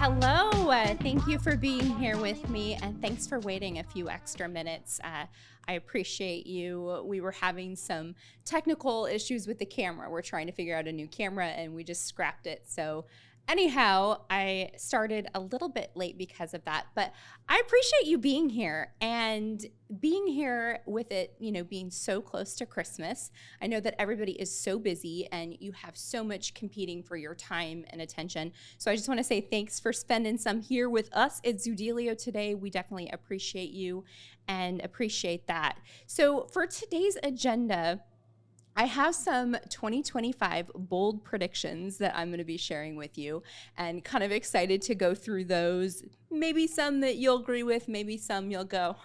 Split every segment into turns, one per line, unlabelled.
Hello, thank you for being here with me, and thanks for waiting a few extra minutes. I appreciate you. We were having some technical issues with the camera. We're trying to figure out a new camera, and we just scrapped it. So anyhow, I started a little bit late because of that, but I appreciate you being here and being here with it, being so close to Christmas. I know that everybody is so busy and you have so much competing for your time and attention. So I just want to say thanks for spending some here with us at Zoodealio today. We definitely appreciate you and appreciate that. So for today's agenda, I have some 2025 bold predictions that I'm going to be sharing with you, and kind of excited to go through those. Maybe some that you'll agree with, maybe some you'll go,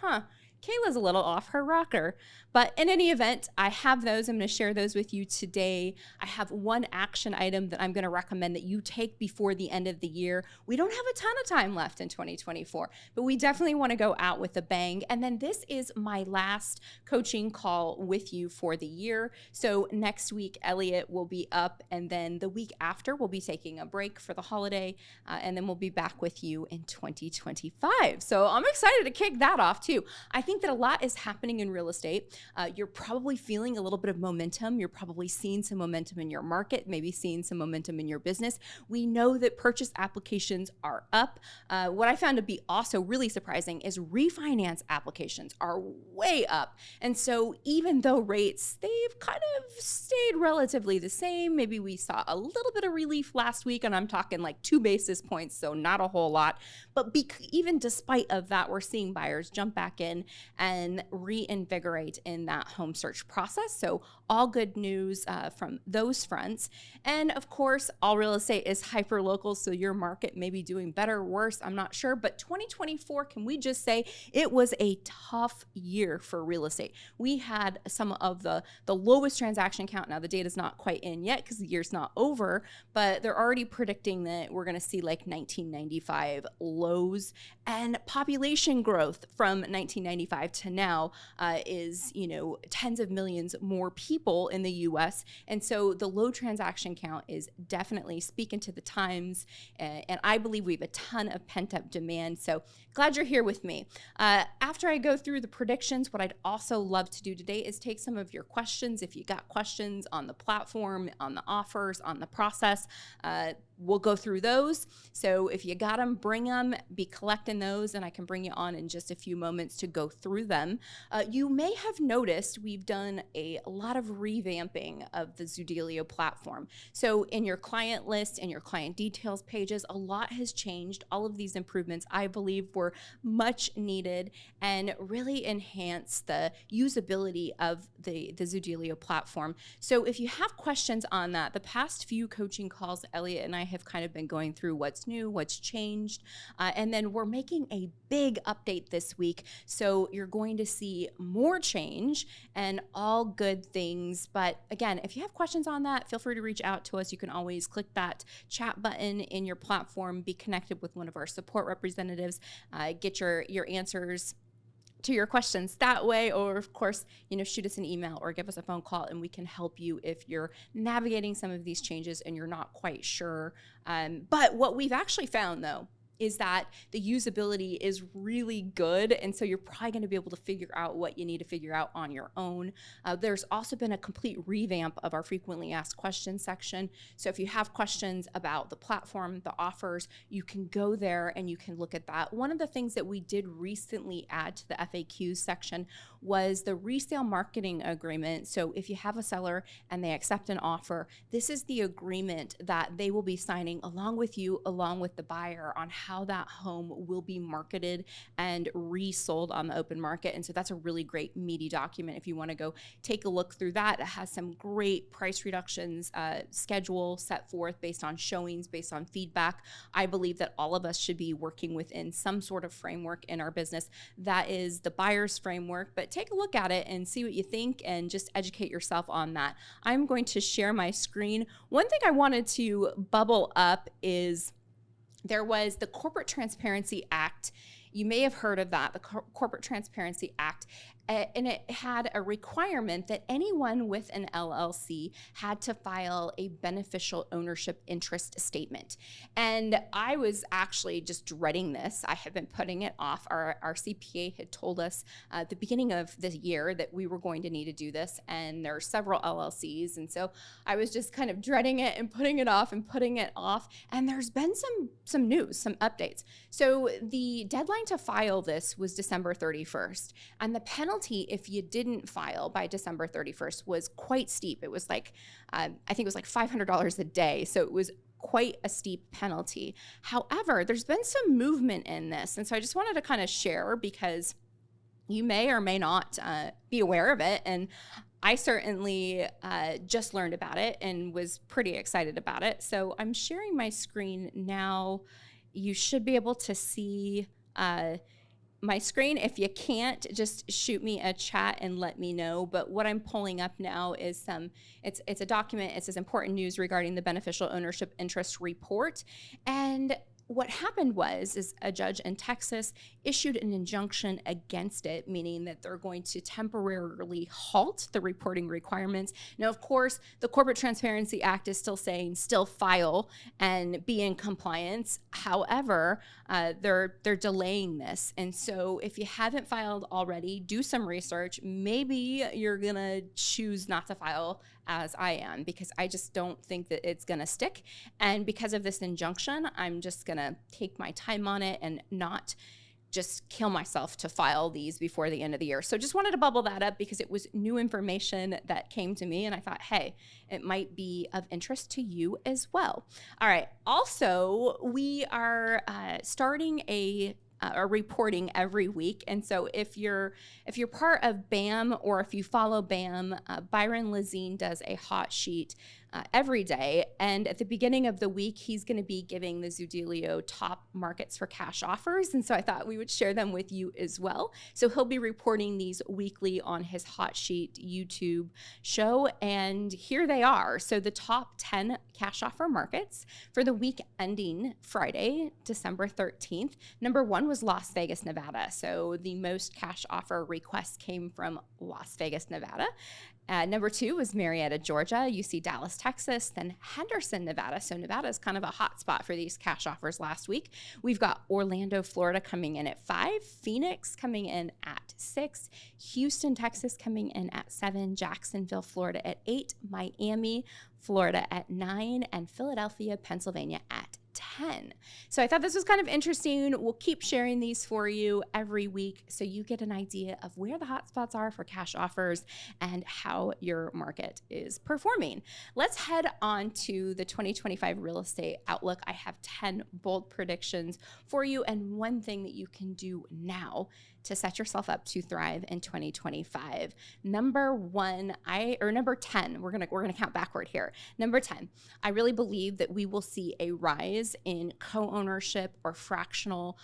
Kayla's a little off her rocker. But in any event, I have those. I'm going to share those with you today. I have one action item that I'm going to recommend that you take before the end of the year. We don't have a ton of time left in 2024, but we definitely want to go out with a bang. And then this is my last coaching call with you for the year. So next week, Elliot will be up, and then the week after, we'll be taking a break for the holiday, and then we'll be back with you in 2025. So I'm excited to kick that off too. I think that a lot is happening in real estate. You're probably feeling a little bit of momentum. You're probably seeing some momentum in your market, maybe seeing some momentum in your business. We know that purchase applications are up. What I found to be also really surprising is refinance applications are way up. And so even though rates, they've kind of stayed relatively the same, maybe we saw a little bit of relief last week, and I'm talking like 2 basis points, so not a whole lot. But even despite of that, we're seeing buyers jump back in and reinvigorate in that home search process. So all good news from those fronts. And of course, all real estate is hyper local. So your market may be doing better or worse, I'm not sure. But 2024, can we just say it was a tough year for real estate? We had some of the lowest transaction count. Now the data's not quite in yet because the year's not over, but they're already predicting that we're going to see like 1995 lows, and population growth from 1995 to now is, tens of millions more people in the US. And so the low transaction count is definitely speaking to the times. And I believe we have a ton of pent up demand. So glad you're here with me. After I go through the predictions, what I'd also love to do today is take some of your questions. If you got questions on the platform, on the offers, on the process, we'll go through those. So if you got them, bring them, be collecting those, and I can bring you on in just a few moments to go through them. You may have noticed we've done a lot of revamping of the Zoodealio platform. So in your client list and your client details pages, a lot has changed. All of these improvements, I believe, were much needed and really enhance the usability of the Zoodealio platform. So if you have questions on that, the past few coaching calls, Elliot and I have kind of been going through what's new, what's changed, and then we're making a big update this week. So you're going to see more change and all good things. But again, if you have questions on that, feel free to reach out to us. You can always click that chat button in your platform, be connected with one of our support representatives, get your answers to your questions that way, or of course, shoot us an email or give us a phone call, and we can help you if you're navigating some of these changes and you're not quite sure. But what we've actually found, though, is that the usability is really good. And so you're probably going to be able to figure out what you need to figure out on your own. There's also been a complete revamp of our frequently asked questions section. So if you have questions about the platform, the offers, you can go there and you can look at that. One of the things that we did recently add to the FAQs section was the resale marketing agreement. So if you have a seller and they accept an offer, this is the agreement that they will be signing along with you, along with the buyer, on how that home will be marketed and resold on the open market. And so that's a really great meaty document. If you want to go take a look through that, it has some great price reductions, schedule set forth based on showings, based on feedback. I believe that all of us should be working within some sort of framework in our business. That is the buyer's framework, but take a look at it and see what you think and just educate yourself on that. I'm going to share my screen. One thing I wanted to bubble up is there was the Corporate Transparency Act. You may have heard of that, the Corporate Transparency Act. And it had a requirement that anyone with an LLC had to file a beneficial ownership interest statement. And I was actually just dreading this. I had been putting it off. Our CPA had told us at the beginning of the year that we were going to need to do this, and there are several LLCs. And so I was just kind of dreading it and putting it off and putting it off. And there's been some news, some updates. So the deadline to file this was December 31st. And the penalty if you didn't file by December 31st was quite steep. It was like, I think it was like $500 a day. So it was quite a steep penalty. However, there's been some movement in this. And so I just wanted to kind of share because you may or may not be aware of it. And I certainly just learned about it and was pretty excited about it. So I'm sharing my screen now. You should be able to see my screen. If you can't, just shoot me a chat and let me know. But what I'm pulling up now is it's a document. It says important news regarding the beneficial ownership interest report. And what happened is a judge in Texas issued an injunction against it, meaning that they're going to temporarily halt the reporting requirements. Now, of course, the Corporate Transparency Act is still saying still file and be in compliance. However, they're delaying this. And so if you haven't filed already, do some research. Maybe you're going to choose not to file as I am, because I just don't think that it's going to stick. And because of this injunction, I'm just going to take my time on it and not just kill myself to file these before the end of the year. So just wanted to bubble that up because it was new information that came to me, and I thought, hey, it might be of interest to you as well. All right. Also, we are starting a reporting every week. And so if you're part of BAM or if you follow BAM, Byron Lazine does a hot sheet every day. And at the beginning of the week, he's going to be giving the Zoodealio top markets for cash offers. And so I thought we would share them with you as well. So he'll be reporting these weekly on his hot sheet YouTube show. And here they are. So the top 10 cash offer markets for the week ending Friday, December 13th. Number 1 was Las Vegas, Nevada. So the most cash offer requests came from Las Vegas, Nevada. Number 2 was Marietta, Georgia. You see Dallas, Texas, then Henderson, Nevada. So Nevada is kind of a hot spot for these cash offers last week. We've got Orlando, Florida coming in at 5, Phoenix coming in at 6, Houston, Texas coming in at 7, Jacksonville, Florida at 8, Miami, Florida at 9, and Philadelphia, Pennsylvania at 10. So I thought this was kind of interesting. We'll keep sharing these for you every week so you get an idea of where the hot spots are for cash offers and how your market is performing. Let's head on to the 2025 real estate outlook. I have 10 bold predictions for you and one thing that you can do now to set yourself up to thrive in 2025. Number 10, we're gonna count backward here. Number 10, I really believe that we will see a rise in co-ownership or fractional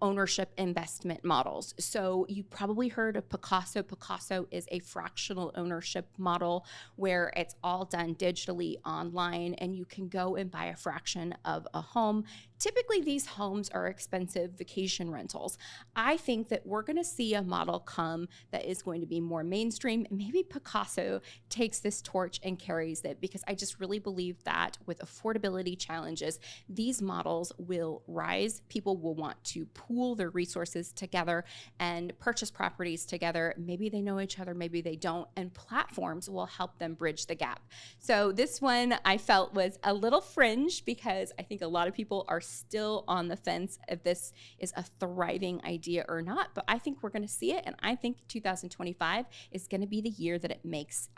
ownership investment models. So you probably heard of Picasso. Picasso is a fractional ownership model where it's all done digitally online and you can go and buy a fraction of a home. Typically, these homes are expensive vacation rentals. I think that we're going to see a model come that is going to be more mainstream. And maybe Picasso takes this torch and carries it, because I just really believe that with affordability challenges, these models will rise. People will want to pool their resources together and purchase properties together. Maybe they know each other, maybe they don't, and platforms will help them bridge the gap. So this one I felt was a little fringe because I think a lot of people are still on the fence if this is a thriving idea or not, but I think we're going to see it, and I think 2025 is going to be the year that it makes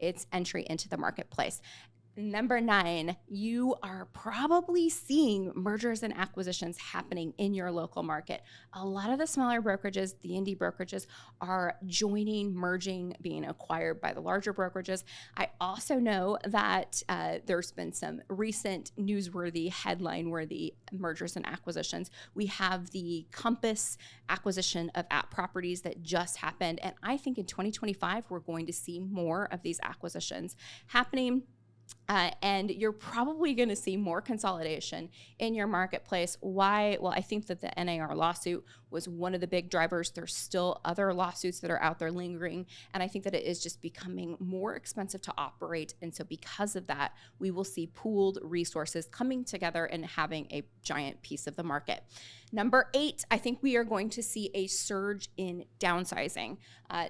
its entry into the marketplace. Number 9, you are probably seeing mergers and acquisitions happening in your local market. A lot of the smaller brokerages, the indie brokerages, are joining, merging, being acquired by the larger brokerages. I also know that there's been some recent newsworthy, headline-worthy mergers and acquisitions. We have the Compass acquisition of App Properties that just happened, and I think in 2025 we're going to see more of these acquisitions happening. And you're probably going to see more consolidation in your marketplace. Why? Well, I think that the NAR lawsuit was one of the big drivers. There's still other lawsuits that are out there lingering. And I think that it is just becoming more expensive to operate. And so because of that, we will see pooled resources coming together and having a giant piece of the market. Number 8, I think we are going to see a surge in downsizing.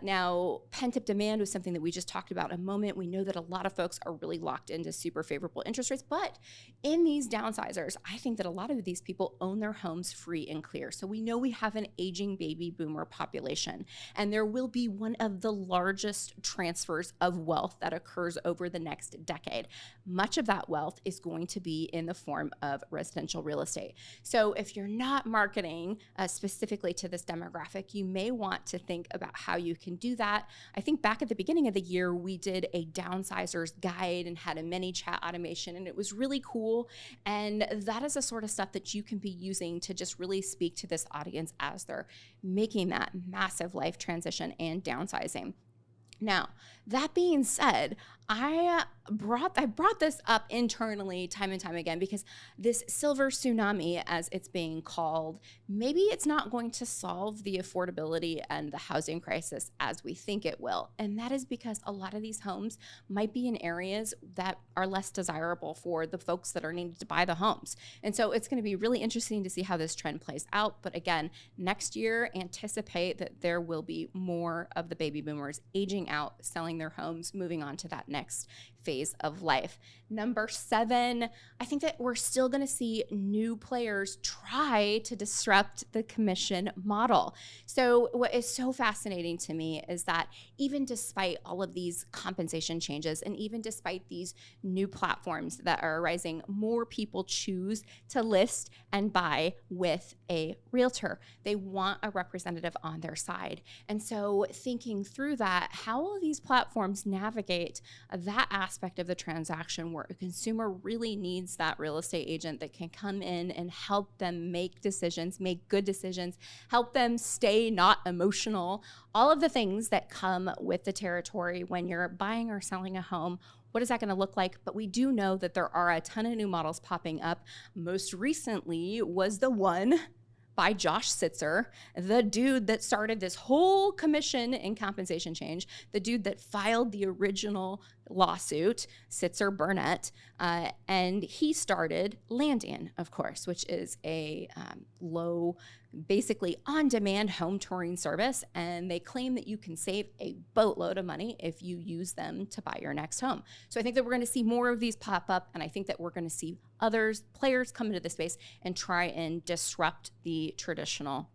Now, pent-up demand was something that we just talked about a moment. We know that a lot of folks are really locked into super favorable interest rates, but in these downsizers, I think that a lot of these people own their homes free and clear. So we know we have an aging baby boomer population, and there will be one of the largest transfers of wealth that occurs over the next decade. Much of that wealth is going to be in the form of residential real estate. So if you're not marketing specifically to this demographic, you may want to think about how you can do that. I think back at the beginning of the year, we did a downsizers guide and had a mini chat automation, and it was really cool. And that is the sort of stuff that you can be using to just really speak to this audience as they're making that massive life transition and downsizing. Now, that being said, I brought this up internally time and time again because this silver tsunami, as it's being called, maybe it's not going to solve the affordability and the housing crisis as we think it will. And that is because a lot of these homes might be in areas that are less desirable for the folks that are needing to buy the homes. And so it's going to be really interesting to see how this trend plays out. But again, next year, anticipate that there will be more of the baby boomers aging out, selling their homes, moving on to that next phase of life. Number 7, I think that we're still going to see new players try to disrupt the commission model. So what is so fascinating to me is that even despite all of these compensation changes and even despite these new platforms that are arising, more people choose to list and buy with a realtor. They want a representative on their side. And so thinking through that, how will these platforms navigate that aspect of the transaction where a consumer really needs that real estate agent that can come in and help them make decisions, make good decisions, help them stay not emotional, all of the things that come with the territory when you're buying or selling a home. What is that going to look like? But we do know that there are a ton of new models popping up. Most recently was the one by Josh Sitzer, the dude that started this whole commission and compensation change, the dude that filed the original lawsuit, Sitzer Burnett, and he started Landian, of course, which is a low, basically on-demand home touring service, and they claim that you can save a boatload of money if you use them to buy your next home. So I think that we're going to see more of these pop up, and I think that we're going to see players come into the space and try and disrupt the traditional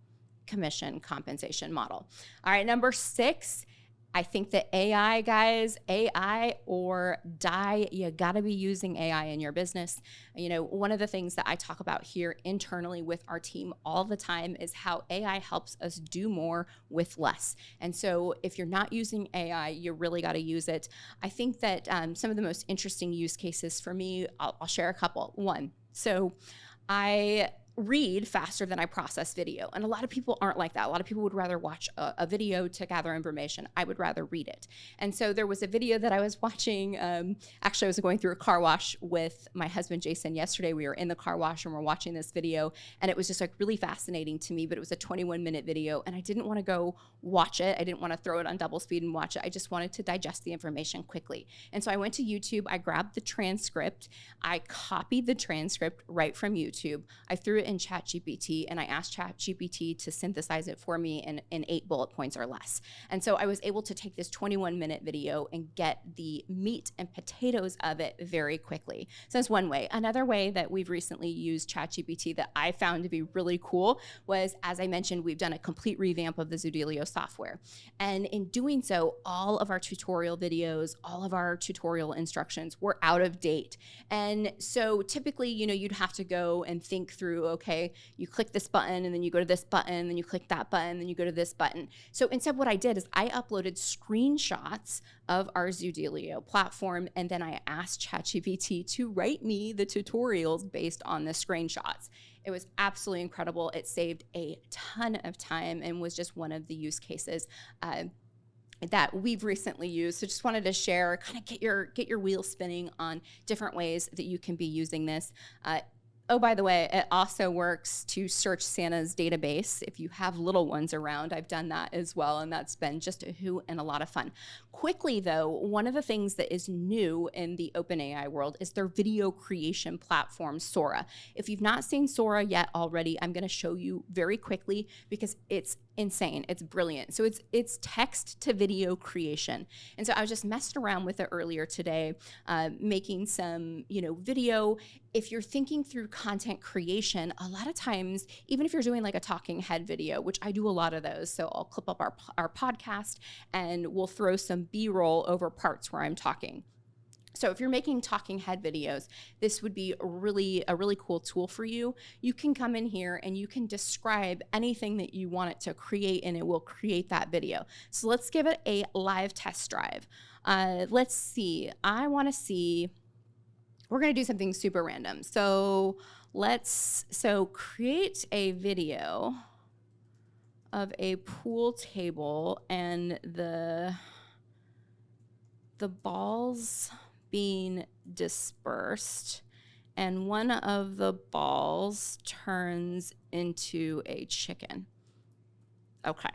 commission compensation model. All right, number 6, I think that AI, guys, AI or die, you gotta be using AI in your business. You know, one of the things that I talk about here internally with our team all the time is how AI helps us do more with less. And so if you're not using AI, you really gotta use it. I think that some of the most interesting use cases for me, I'll share a couple. One, so I read faster than I process video. And a lot of people aren't like that. A lot of people would rather watch a video to gather information. I would rather read it. And so there was a video that I was watching. Actually, I was going through a car wash with my husband, Jason, yesterday. We were in the car wash and we're watching this video. And it was just like really fascinating to me, but it was a 21-minute video. And I didn't want to go watch it. I didn't want to throw it on double speed and watch it. I just wanted to digest the information quickly. And so I went to YouTube. I grabbed the transcript. I copied the transcript right from YouTube. I threw it in ChatGPT and I asked ChatGPT to synthesize it for me in 8 bullet points or less. And so I was able to take this 21-minute video and get the meat and potatoes of it very quickly. So that's one way. Another way that we've recently used ChatGPT that I found to be really cool was, as I mentioned, we've done a complete revamp of the Zoodealio software. And in doing so, all of our tutorial videos, all of our tutorial instructions were out of date. And so typically, you know, you'd have to go and think through, okay, you click this button and then you go to this button, then you click that button, then you go to this button. So instead what I did is I uploaded screenshots of our Zoodealio platform, and then I asked ChatGPT to write me the tutorials based on the screenshots. It was absolutely incredible. It saved a ton of time and was just one of the use cases that we've recently used. So just wanted to share, kind of get your wheels spinning on different ways that you can be using this. Oh, by the way, it also works to search Santa's database if you have little ones around. I've done that as well, and that's been just a hoot and a lot of fun. Quickly, though, one of the things that is new in the OpenAI world is their video creation platform, Sora. If you've not seen Sora yet already, I'm going to show you very quickly because it's insane. It's brilliant. So it's text to video creation. And so I was just messing around with it earlier today, making some, video. If you're thinking through content creation, a lot of times, even if you're doing like a talking head video, which I do a lot of those, so I'll clip up our podcast and we'll throw some B-roll over parts where I'm talking. So if you're making talking head videos, this would be a really cool tool for you. You can come in here and you can describe anything that you want it to create, and it will create that video. So let's give it a live test drive. Let's see. We're going to do something super random. So create a video of a pool table and the balls being dispersed, and one of the balls turns into a chicken. Okay.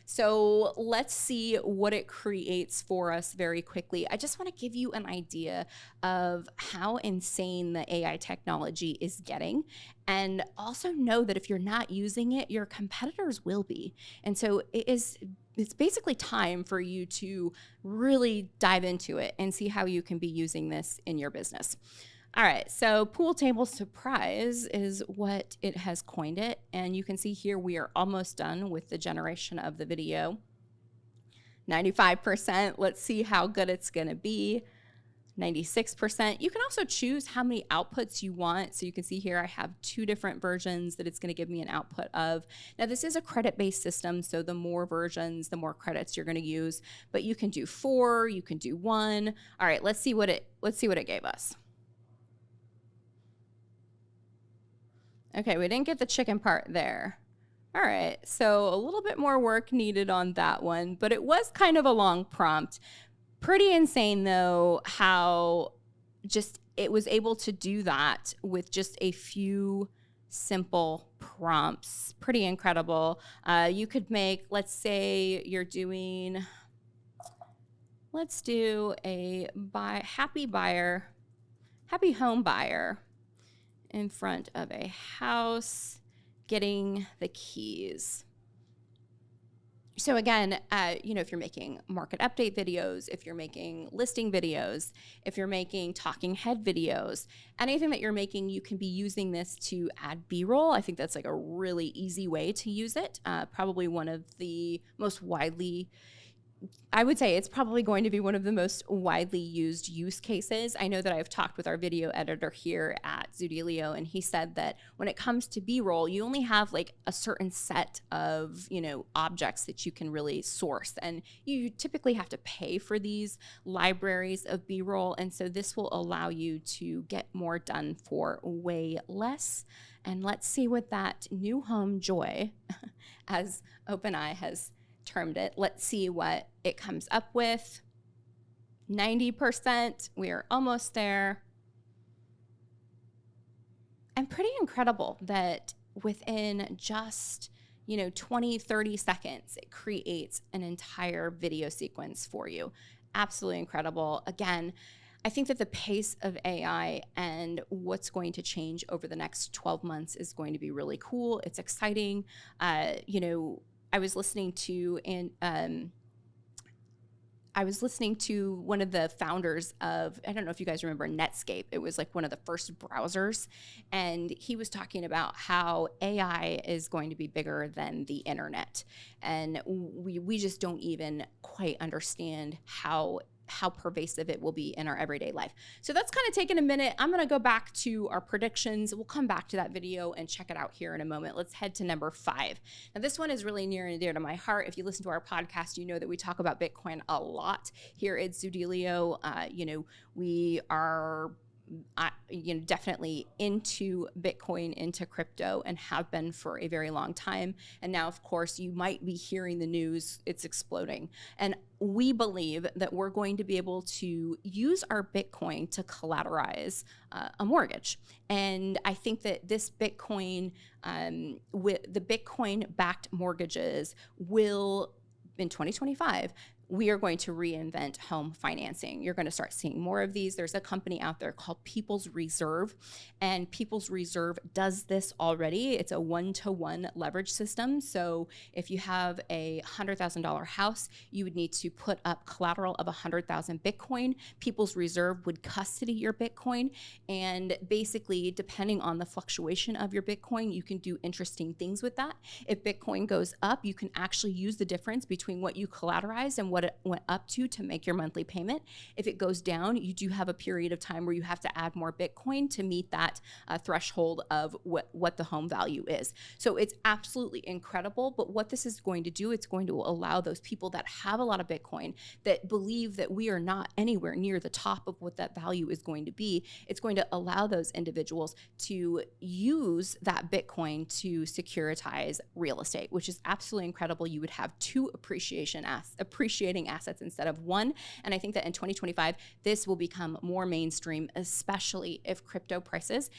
So let's see what it creates for us very quickly. I just want to give you an idea of how insane the AI technology is getting, and also know that if you're not using it, your competitors will be. And so it's basically time for you to really dive into it and see how you can be using this in your business. All right, so pool table surprise is what it has coined it. And you can see here we are almost done with the generation of the video. 95%, let's see how good it's gonna be. 96%. You can also choose how many outputs you want. So you can see here I have 2 different versions that it's going to give me an output of. Now this is a credit-based system, so the more versions, the more credits you're going to use. But you can do 4, you can do 1. All right, let's see what it gave us. Okay, we didn't get the chicken part there. All right, so a little bit more work needed on that one, but it was kind of a long prompt. Pretty insane, though, how just it was able to do that with just a few simple prompts. Pretty incredible. You could make, let's say you're doing, let's do a happy home buyer in front of a house getting the keys. So again, if you're making market update videos, if you're making listing videos, if you're making talking head videos, anything that you're making, you can be using this to add B-roll. I think that's like a really easy way to use it. Probably one of the most widely, I would say it's probably going to be one of the most widely used use cases. I know that I've talked with our video editor here at Zoodealio, and he said that when it comes to B-roll, you only have like a certain set of, objects that you can really source. And you typically have to pay for these libraries of B-roll. And so this will allow you to get more done for way less. And let's see what that new home joy, as OpenAI has termed it. Let's see what it comes up with. 90%. We are almost there. And pretty incredible that within just 20, 30 seconds, it creates an entire video sequence for you. Absolutely incredible. Again, I think that the pace of AI and what's going to change over the next 12 months is going to be really cool. It's exciting. I was listening to one of the founders of, I don't know if you guys remember Netscape. It was like one of the first browsers. And he was talking about how AI is going to be bigger than the internet. And we just don't even quite understand how pervasive it will be in our everyday life. So that's kind of taken a minute. I'm going to go back to our predictions. We'll come back to that video and check it out here in a moment. Let's head to number 5. Now, this one is really near and dear to my heart. If you listen to our podcast, you know that we talk about Bitcoin a lot here at Zoodealio. We are definitely into Bitcoin, into crypto, and have been for a very long time. And now, of course, you might be hearing the news, it's exploding. And we believe that we're going to be able to use our Bitcoin to collateralize a mortgage. And I think that this Bitcoin, with the Bitcoin-backed mortgages will, in 2025, we are going to reinvent home financing. You're going to start seeing more of these. There's a company out there called People's Reserve, and People's Reserve does this already. It's a one-to-one leverage system. So if you have a $100,000 house, you would need to put up collateral of 100,000 Bitcoin. People's Reserve would custody your Bitcoin, and basically, depending on the fluctuation of your Bitcoin, you can do interesting things with that. If Bitcoin goes up, you can actually use the difference between what you collateralized and what it went up to make your monthly payment. If it goes down, you do have a period of time where you have to add more Bitcoin to meet that threshold of what the home value is. So it's absolutely incredible. But what this is going to do, it's going to allow those people that have a lot of Bitcoin, that believe that we are not anywhere near the top of what that value is going to be, it's going to allow those individuals to use that Bitcoin to securitize real estate, which is absolutely incredible. You would have two appreciating assets instead of one. And I think that in 2025, this will become more mainstream, especially if crypto prices,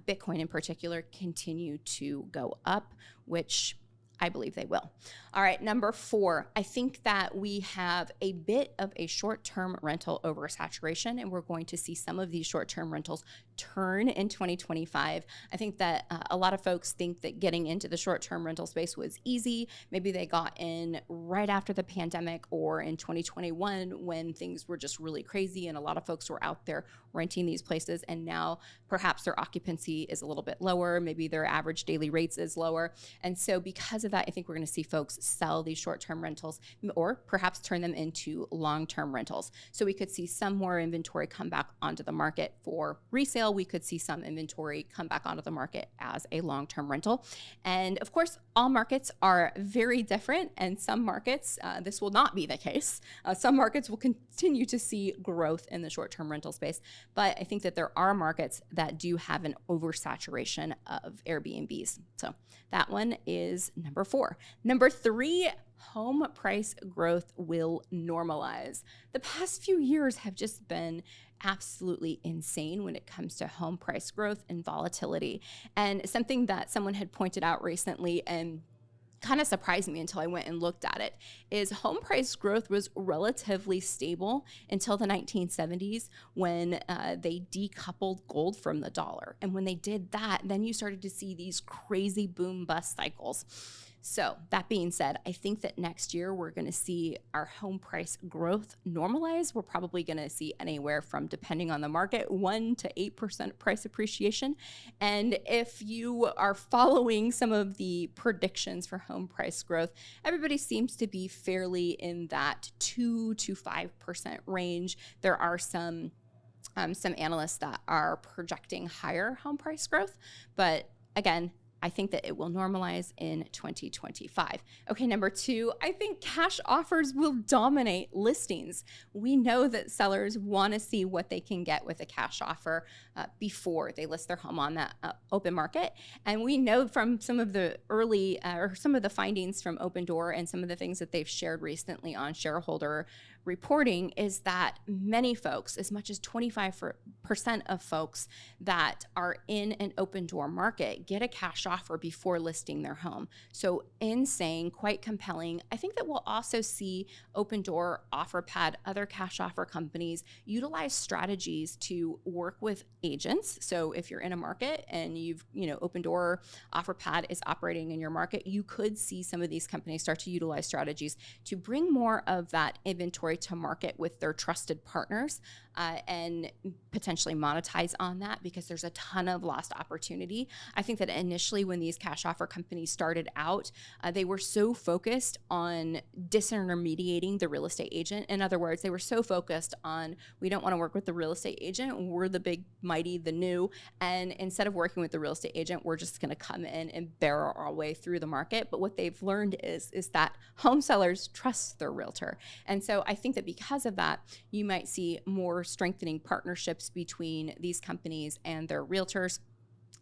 Bitcoin in particular, continue to go up, which I believe they will. All right, number 4, I think that we have a bit of a short-term rental oversaturation, and we're going to see some of these short-term rentals turn in 2025. I think that a lot of folks think that getting into the short-term rental space was easy. Maybe they got in right after the pandemic or in 2021 when things were just really crazy and a lot of folks were out there renting these places, and now perhaps their occupancy is a little bit lower, maybe their average daily rates is lower. And so because of that, I think we're going to see folks sell these short-term rentals or perhaps turn them into long-term rentals. So we could see some more inventory come back onto the market for resale. We could see some inventory come back onto the market as a long-term rental. And of course, all markets are very different, and some markets, this will not be the case. Some markets will continue to see growth in the short-term rental space, but I think that there are markets that do have an oversaturation of Airbnbs. So that one is number 4. Number 3, home price growth will normalize. The past few years have just been absolutely insane when it comes to home price growth and volatility. And something that someone had pointed out recently and kind of surprised me until I went and looked at it is home price growth was relatively stable until the 1970s when they decoupled gold from the dollar. And when they did that, then you started to see these crazy boom bust cycles. So that being said, I think that next year we're going to see our home price growth normalize. We're probably going to see anywhere from, depending on the market, 1 to 8% price appreciation. And if you are following some of the predictions for home price growth, everybody seems to be fairly in that 2 to 5% range. There are some analysts that are projecting higher home price growth, but again, I think that it will normalize in 2025. Okay, number 2, I think cash offers will dominate listings. We know that sellers want to see what they can get with a cash offer before they list their home on that open market. And we know from some of the early or some of the findings from Open Door and some of the things that they've shared recently on shareholder reporting is that many folks, as much as 25% of folks that are in an Open Door market, get a cash offer before listing their home. So insane, quite compelling. I think that we'll also see Open Door, OfferPad, other cash offer companies utilize strategies to work with agents. So if you're in a market and Open Door, OfferPad is operating in your market, you could see some of these companies start to utilize strategies to bring more of that inventory to market with their trusted partners and potentially monetize on that because there's a ton of lost opportunity. I think that initially when these cash offer companies started out, they were so focused on disintermediating the real estate agent. In other words, they were so focused on, we don't want to work with the real estate agent. We're the big, mighty, the new. And instead of working with the real estate agent, we're just going to come in and barrel our way through the market. But what they've learned is that home sellers trust their realtor. And so I think that because of that, you might see more strengthening partnerships between these companies and their realtors.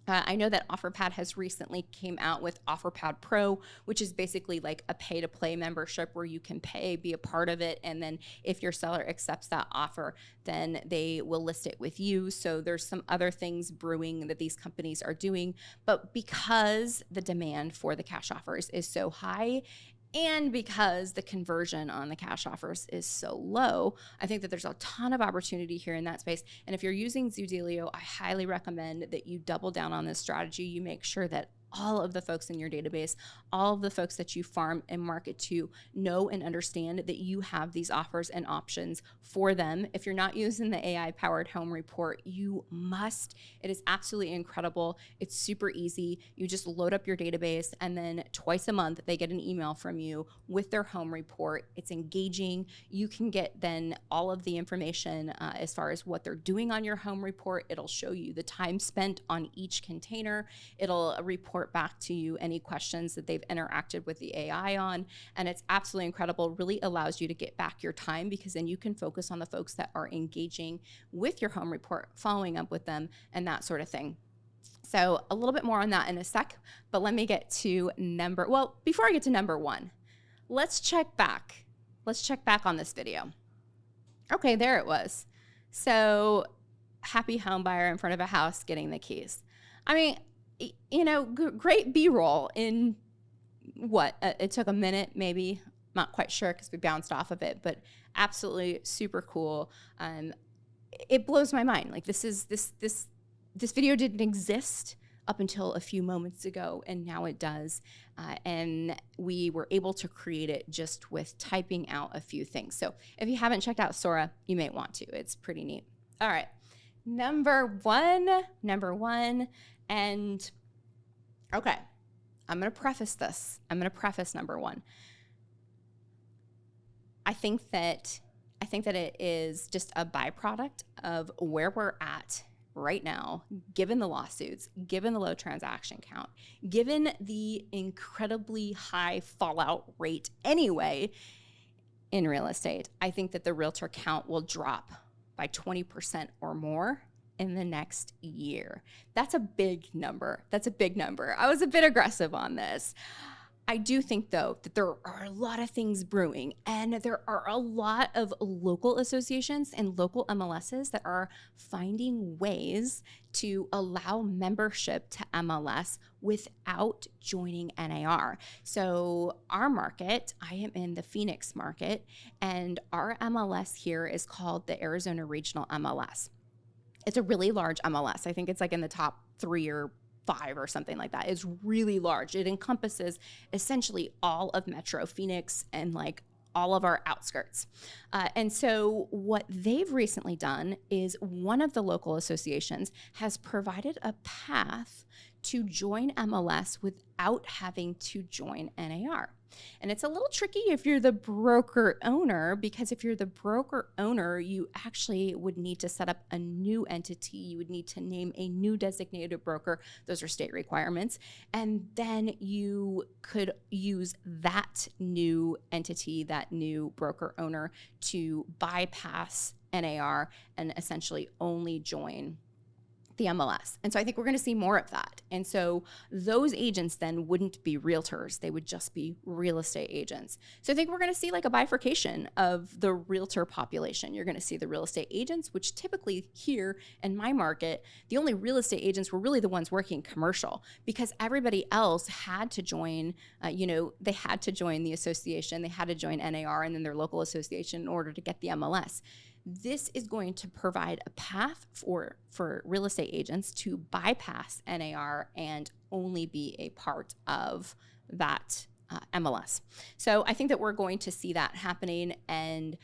I know that OfferPad has recently came out with OfferPad Pro, which is basically like a pay-to-play membership where you can pay, be a part of it, and then if your seller accepts that offer, then they will list it with you. So there's some other things brewing that these companies are doing, but because the demand for the cash offers is so high, and because the conversion on the cash offers is so low, I think that there's a ton of opportunity here in that space. And if you're using Zoodealio, I highly recommend that you double down on this strategy. You make sure that all of the folks in your database, all of the folks that you farm and market to know and understand that you have these offers and options for them. If you're not using the AI-powered home report, you must. It is absolutely incredible. It's super easy. You just load up your database, and then twice a month, they get an email from you with their home report. It's engaging. You can get then all of the information as far as what they're doing on your home report. It'll show you the time spent on each container. It'll report back to you any questions that they've interacted with the AI on. And it's absolutely incredible. Really allows you to get back your time, because then you can focus on the folks that are engaging with your home report, following up with them, and that sort of thing. So a little bit more on that in a sec, but let me get to before I get to number one, let's check back. Let's check back on this video. Okay, there it was. So happy home buyer in front of a house getting the keys. I mean, great B-roll in what? It took a minute, maybe. Not quite sure because we bounced off of it, but absolutely super cool. It blows my mind. Like this video didn't exist up until a few moments ago, and now it does. And we were able to create it just with typing out a few things. So if you haven't checked out Sora, you may want to. It's pretty neat. All right, number one. And okay, I'm going to preface this. I'm going to preface number one. I think that it is just a byproduct of where we're at right now, given the lawsuits, given the low transaction count, given the incredibly high fallout rate anyway in real estate. I think that the realtor count will drop by 20% or more in the next year. That's a big number. I was a bit aggressive on this. I do think, though, that there are a lot of things brewing, and there are a lot of local associations and local MLSs that are finding ways to allow membership to MLS without joining NAR. So our market, I am in the Phoenix market, and our MLS here is called the Arizona Regional MLS. It's a really large MLS. I think it's like in the top 3 or 5 or something like that. It's really large. It encompasses essentially all of Metro Phoenix and like all of our outskirts. And so what they've recently done is one of the local associations has provided a path to join MLS without having to join NAR. And it's a little tricky if you're the broker owner, because if you're the broker owner, you actually would need to set up a new entity. You would need to name a new designated broker. Those are state requirements. And then you could use that new entity, that new broker owner, to bypass NAR and essentially only join the MLS. And so I think we're going to see more of that. And so those agents then wouldn't be realtors. They would just be real estate agents. So I think we're going to see like a bifurcation of the realtor population. You're going to see the real estate agents, which typically here in my market, the only real estate agents were really the ones working commercial, because everybody else had to join, they had to join the association, they had to join NAR and then their local association in order to get the MLS. This is going to provide a path for real estate agents to bypass NAR and only be a part of that MLS. So I think that we're going to see that happening, and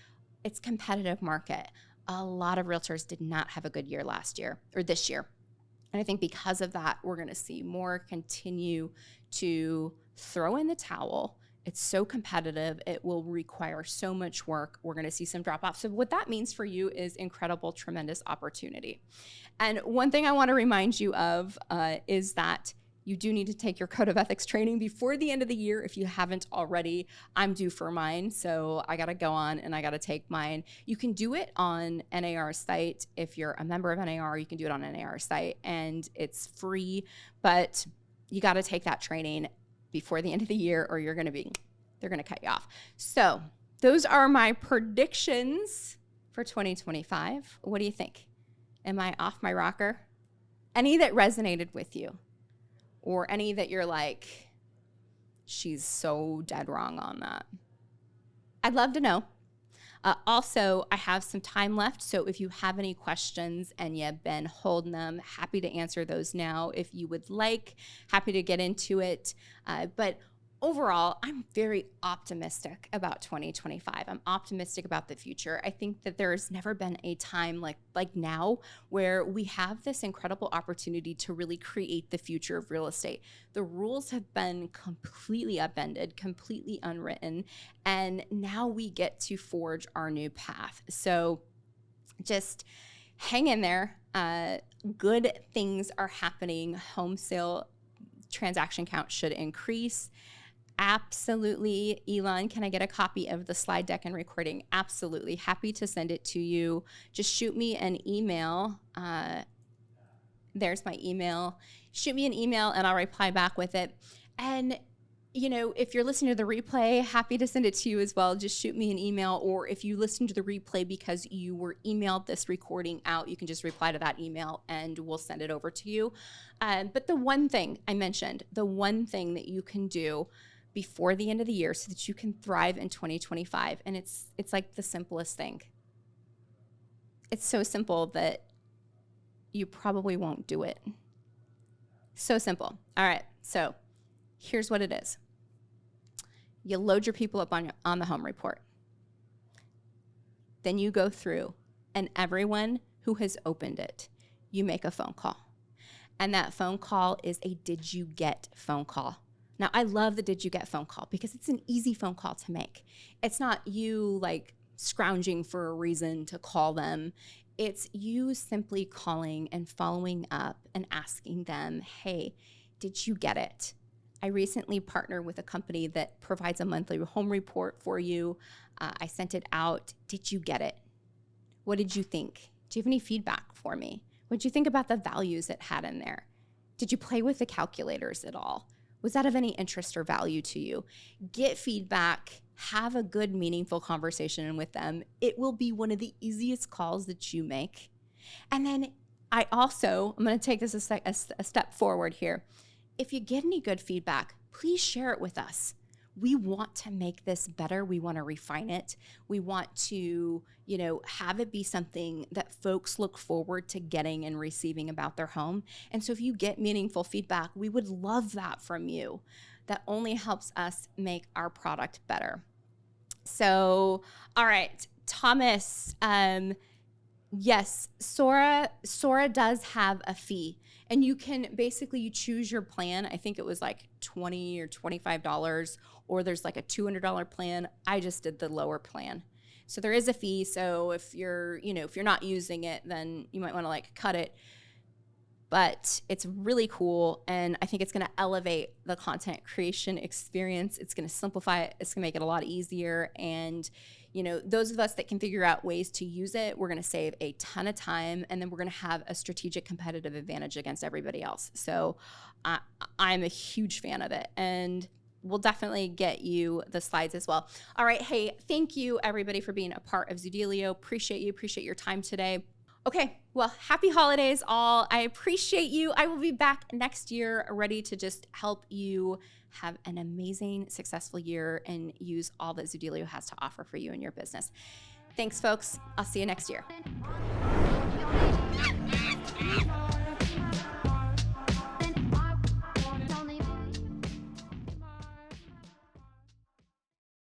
it's a competitive market. A lot of realtors did not have a good year this year. And I think because of that, we're going to see more continue to throw in the towel. It's so competitive. It will require so much work. We're going to see some drop off. So what that means for you is incredible, tremendous opportunity. And one thing I want to remind you of is that You do need to take your code of ethics training before the end of the year if you haven't already. I'm due for mine, so I gotta go on and I gotta take mine. You can do it on NAR's site. If you're a member of NAR, you can do it on NAR's site, and it's free, but you gotta take that training before the end of the year or they're gonna cut you off. So those are my predictions for 2025. What do you think? Am I off my rocker? Any that resonated with you? Or any that you're like, she's so dead wrong on that? I'd love to know. Also, I have some time left, so if you have any questions and you've been holding them, happy to answer those now if you would like. Happy to get into it. But overall, I'm very optimistic about 2025. I'm optimistic about the future. I think that there's never been a time like now where we have this incredible opportunity to really create the future of real estate. The rules have been completely upended, completely unwritten, and now we get to forge our new path. So just hang in there. Good things are happening. Home sale transaction count should increase. Absolutely. Elon, can I get a copy of the slide deck and recording? Absolutely. Happy to send it to you. Just shoot me an email. There's my email. Shoot me an email and I'll reply back with it. And, if you're listening to the replay, happy to send it to you as well. Just shoot me an email. Or if you listen to the replay because you were emailed this recording out, you can just reply to that email and we'll send it over to you. But the one thing I mentioned, the one thing that you can do before the end of the year so that you can thrive in 2025. And it's like the simplest thing. It's so simple that you probably won't do it. So simple. All right. So here's what it is. You load your people up on the home report. Then you go through and everyone who has opened it, you make a phone call. And that phone call is a did you get phone call. Now, I love the did you get phone call because it's an easy phone call to make. It's not you like scrounging for a reason to call them. It's you simply calling and following up and asking them, hey, did you get it? I recently partnered with a company that provides a monthly home report for you. I sent it out. Did you get it? What did you think? Do you have any feedback for me? What did you think about the values it had in there? Did you play with the calculators at all? Was that of any interest or value to you? Get feedback, have a good, meaningful conversation with them. It will be one of the easiest calls that you make. And then I'm going to take this a step forward here. If you get any good feedback, please share it with us. We want to make this better. We want to refine it. We want to, have it be something that folks look forward to getting and receiving about their home. And so if you get meaningful feedback, we would love that from you. That only helps us make our product better. So, all right, Thomas, yes, Sora does have a fee. And you can basically, you choose your plan. I think it was like $20 or $25, or there's like a $200 plan. I just did the lower plan. So there is a fee. So if you're not using it, then you might want to like cut it. But it's really cool. And I think it's going to elevate the content creation experience. It's going to simplify it. It's going to make it a lot easier. And those of us that can figure out ways to use it, we're going to save a ton of time, and then we're going to have a strategic competitive advantage against everybody else. So I'm a huge fan of it, and we'll definitely get you the slides as well. All right. Hey, thank you everybody for being a part of Zoodealio. Appreciate you. Appreciate your time today. Okay, well, happy holidays all. I appreciate you. I will be back next year ready to just help you have an amazing, successful year and use all that Zoodealio has to offer for you and your business. Thanks, folks. I'll see you next year.